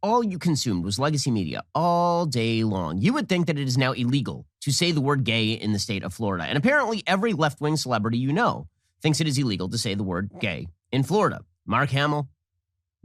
all you consumed was legacy media all day long, you would think that it is now illegal to say the word gay in the state of Florida. And apparently every left-wing celebrity you know thinks it is illegal to say the word gay in Florida. Mark Hamill,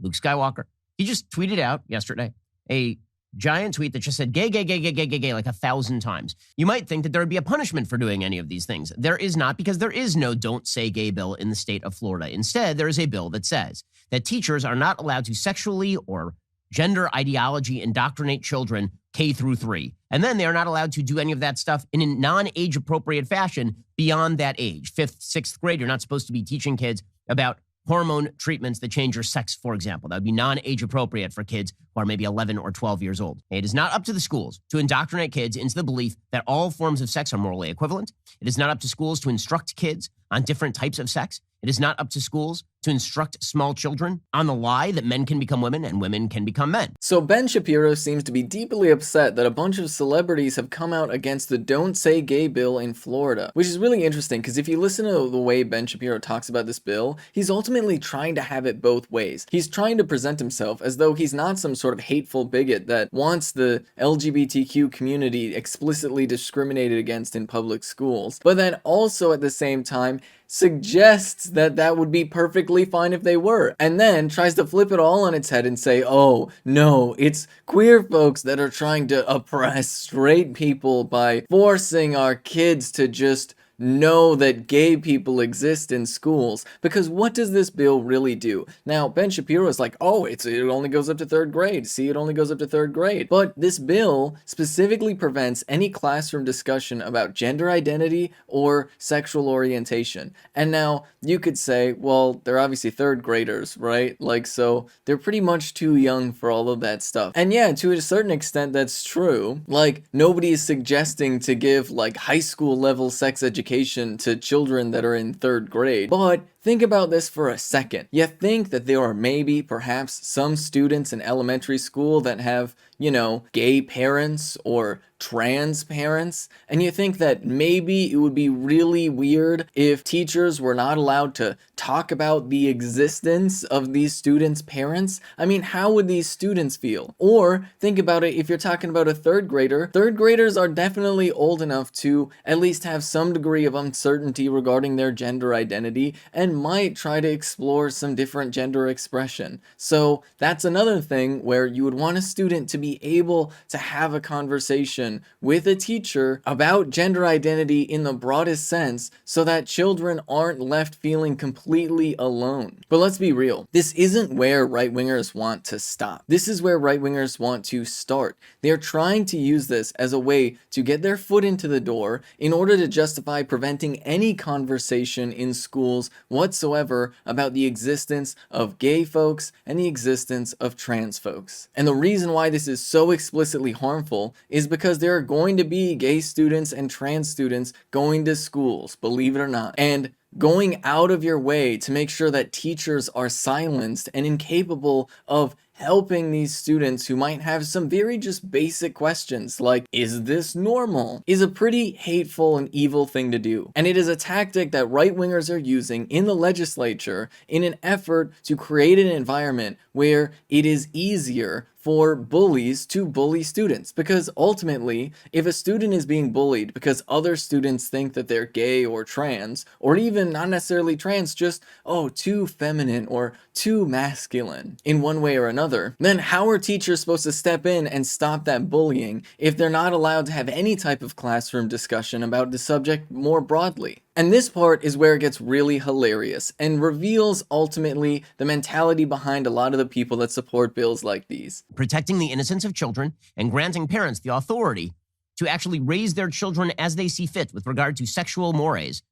Luke Skywalker. He just tweeted out yesterday a giant tweet that just said gay, gay, gay, gay, gay, gay, gay, like 1,000 times. You might think that there would be a punishment for doing any of these things. There is not, because there is no don't say gay bill in the state of Florida. Instead, there is a bill that says that teachers are not allowed to sexually or gender ideology indoctrinate children K through 3. And then they are not allowed to do any of that stuff in a non-age appropriate fashion beyond that age. 5th, 6th grade, you're not supposed to be teaching kids about hormone treatments that change your sex, for example. That would be non-age appropriate for kids who are maybe 11 or 12 years old. It is not up to the schools to indoctrinate kids into the belief that all forms of sex are morally equivalent. It is not up to schools to instruct kids on different types of sex. It is not up to schools to instruct small children on the lie that men can become women and women can become men. So Ben Shapiro seems to be deeply upset that a bunch of celebrities have come out against the Don't Say Gay bill in Florida, which is really interesting because if you listen to the way Ben Shapiro talks about this bill, he's ultimately trying to have it both ways. He's trying to present himself as though he's not some sort of hateful bigot that wants the LGBTQ community explicitly discriminated against in public schools, but then also at the same time suggests that that would be perfectly fine if they were, and then tries to flip it all on its head and say, oh, no, it's queer folks that are trying to oppress straight people by forcing our kids to just know that gay people exist in schools. Because what does this bill really do? Now, Ben Shapiro is like, oh, it only goes up to 3rd grade. See, it only goes up to 3rd grade. But this bill specifically prevents any classroom discussion about gender identity or sexual orientation. And now you could say, well, they're obviously 3rd graders, right? Like, so they're pretty much too young for all of that stuff. And yeah, to a certain extent, that's true. Like, nobody is suggesting to give like high school level sex education to children that are in 3rd grade. But think about this for a second. You think that there are maybe, perhaps, some students in elementary school that have, you know, gay parents or trans parents, and you think that maybe it would be really weird if teachers were not allowed to talk about the existence of these students' parents. I mean, how would these students feel? Or think about it if you're talking about a 3rd grader. 3rd graders are definitely old enough to at least have some degree of uncertainty regarding their gender identity and might try to explore some different gender expression. So that's another thing where you would want a student to be able to have a conversation with a teacher about gender identity in the broadest sense so that children aren't left feeling completely alone. But let's be real. This isn't where right-wingers want to stop. This is where right-wingers want to start. They're trying to use this as a way to get their foot into the door in order to justify preventing any conversation in schools whatsoever about the existence of gay folks and the existence of trans folks. And the reason why this is so explicitly harmful is because there are going to be gay students and trans students going to schools, believe it or not. And going out of your way to make sure that teachers are silenced and incapable of helping these students who might have some very just basic questions like, is this normal? Is a pretty hateful and evil thing to do. And it is a tactic that right-wingers are using in the legislature in an effort to create an environment where it is easier for bullies to bully students. Because ultimately, if a student is being bullied because other students think that they're gay or trans, or even not necessarily trans, just, oh, too feminine or too masculine in one way or another, then how are teachers supposed to step in and stop that bullying if they're not allowed to have any type of classroom discussion about the subject more broadly? And this part is where it gets really hilarious and reveals ultimately the mentality behind a lot of the people that support bills like these. Protecting the innocence of children and granting parents the authority to actually raise their children as they see fit with regard to sexual mores.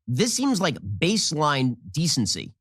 This seems like baseline decency.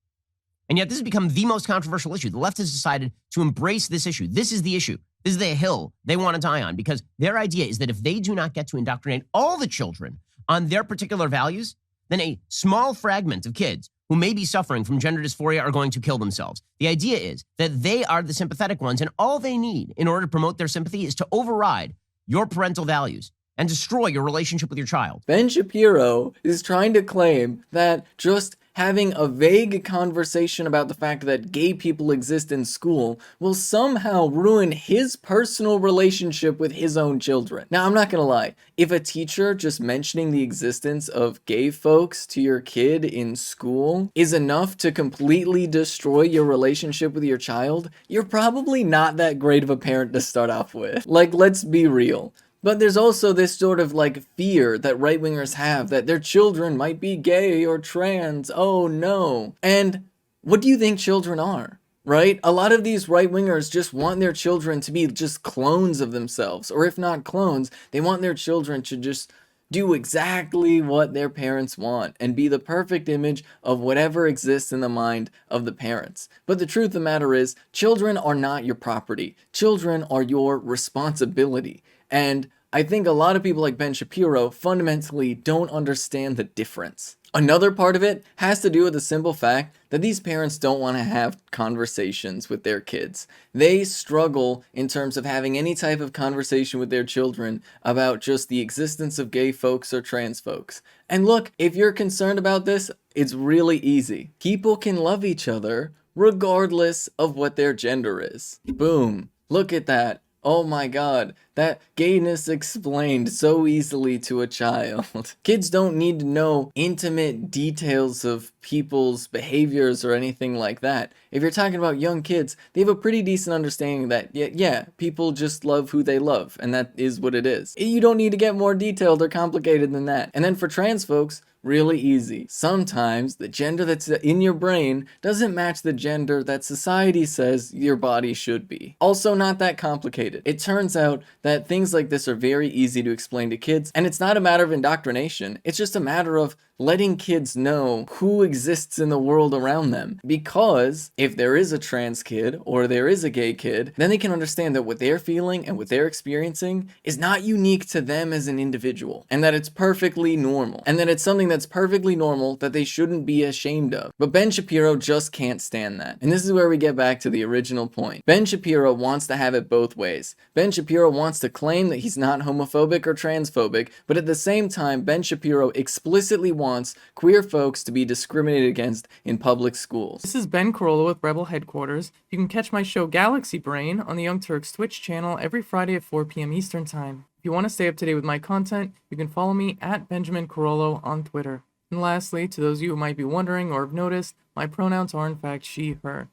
And yet this has become the most controversial issue. The left has decided to embrace this issue. This is the issue. This is the hill they want to die on, because their idea is that if they do not get to indoctrinate all the children on their particular values, then a small fragment of kids who may be suffering from gender dysphoria are going to kill themselves. The idea is that they are the sympathetic ones, and all they need in order to promote their sympathy is to override your parental values and destroy your relationship with your child. Ben Shapiro is trying to claim that just having a vague conversation about the fact that gay people exist in school will somehow ruin his personal relationship with his own children. Now, I'm not gonna lie, if a teacher just mentioning the existence of gay folks to your kid in school is enough to completely destroy your relationship with your child, you're probably not that great of a parent to start off with. Like, let's be real. But there's also this sort of like fear that right-wingers have that their children might be gay or trans. Oh no. And what do you think children are? Right? A lot of these right-wingers just want their children to be just clones of themselves. Or if not clones, they want their children to just do exactly what their parents want and be the perfect image of whatever exists in the mind of the parents. But the truth of the matter is, children are not your property. Children are your responsibility. And I think a lot of people like Ben Shapiro fundamentally don't understand the difference. Another part of it has to do with the simple fact that these parents don't want to have conversations with their kids. They struggle in terms of having any type of conversation with their children about just the existence of gay folks or trans folks. And look, if you're concerned about this, it's really easy. People can love each other regardless of what their gender is. Boom. Look at that. Oh my god, that gayness explained so easily to a child. Kids don't need to know intimate details of people's behaviors or anything like that. If you're talking about young kids, they have a pretty decent understanding that, yeah, people just love who they love, and that is what it is. You don't need to get more detailed or complicated than that. And then for trans folks, really easy. Sometimes the gender that's in your brain doesn't match the gender that society says your body should be. Also not that complicated. It turns out that things like this are very easy to explain to kids, and it's not a matter of indoctrination. It's just a matter of letting kids know who exists in the world around them. Because if there is a trans kid or there is a gay kid, then they can understand that what they're feeling and what they're experiencing is not unique to them as an individual, and that it's perfectly normal, and that it's something that's perfectly normal that they shouldn't be ashamed of. But Ben Shapiro just can't stand that. And this is where we get back to the original point. Ben Shapiro wants to have it both ways. Ben Shapiro wants to claim that he's not homophobic or transphobic, but at the same time, Ben Shapiro explicitly wants queer folks to be discriminated against in public schools. This is Ben Carollo with Rebel Headquarters. You can catch my show Galaxy Brain on the Young Turks Twitch channel every Friday at 4 p.m. Eastern Time. If you want to stay up to date with my content, you can follow me at Benjamin Carollo on Twitter. And lastly, to those of you who might be wondering or have noticed, my pronouns are in fact she, her.